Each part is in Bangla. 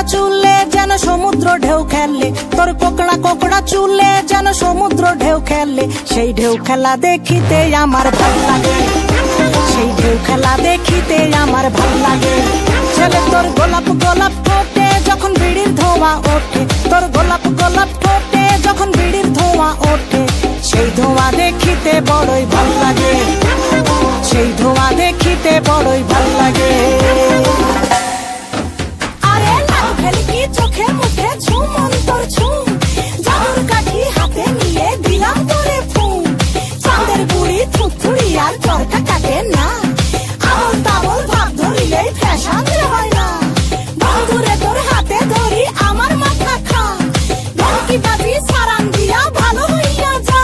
কোকড়া চুলে যেন সমুদ্র ঢেউ খেললে, তোর কোকড়া কোকড়া চুলে যেন সমুদ্র ঢেউ খেললে। সেই ঢেউ খেলা দেখিতে আমার ভাল লাগে, সেই ঢেউ খেলা দেখিতে আমার ভাল লাগে। ছেলে তোর গোলাপ গোলাপ ঠোঁটে যখন বিড়ির ধোঁয়া ওঠে, তোর গোলাপ গোলাপ ঠোঁটে যখন বিড়ির ধোঁয়া ওঠে, সেই ধোঁয়া দেখিতে বড়ই ভাল লাগে, সেই ধোঁয়া দেখিতে বড়ই ভাল লাগে। আরে লাউ খেলি কি চোখে মুখে ঝুম অন্তর ঝুম, জাদুর কাঠি হাতে নিয়ে দিলাম তোরে ফুম। চাঁদের বুড়ি থুথুড়ি আর চরকা কাটে না, আবল তাবল ভাব ধরিলেই ফ্যাশন যে হয় না। বন্ধুরে তোর হাতে ধরি আমার মাথা খা, ঢোলকি বাজি সারান দিয়া ভালো হইয়া যা।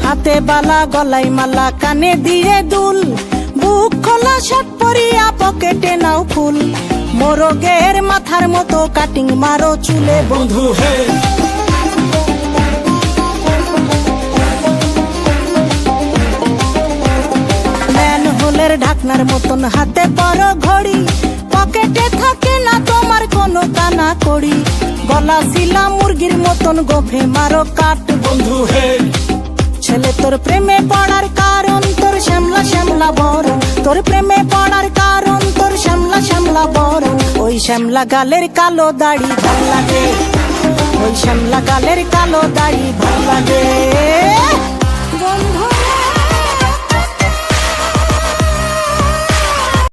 হাতে বালা গলায় মালা কানে দিয়ে দুল, বুক খোলা শার্ট পরিয়া পকেটে নাও ফুল। মোরগের মাথার মতো কাটিং মারো চুলে বন্ধু হে। ম্যানহোলের ঢাকনার মতন হাতে পরো ঘড়ি, পকেটে থাকে না তোমার কোনো কানা কড়ি। গলা শিলা মুরগির মতন গোফে মারো কাট বন্ধু হে। ছেলে তোর প্রেমে পড়ার কারণ তোর শ্যামলা শ্যামলা বরণ, তোর প্রেমে পড়ার কারণ তোর শ্যামলা শ্যামলা বরণ। ওই শ্যামলা গালের কালো দাড়ি ভাল লাগে, ওই শ্যামলা গালের কালো দাড়ি ভাল লাগে।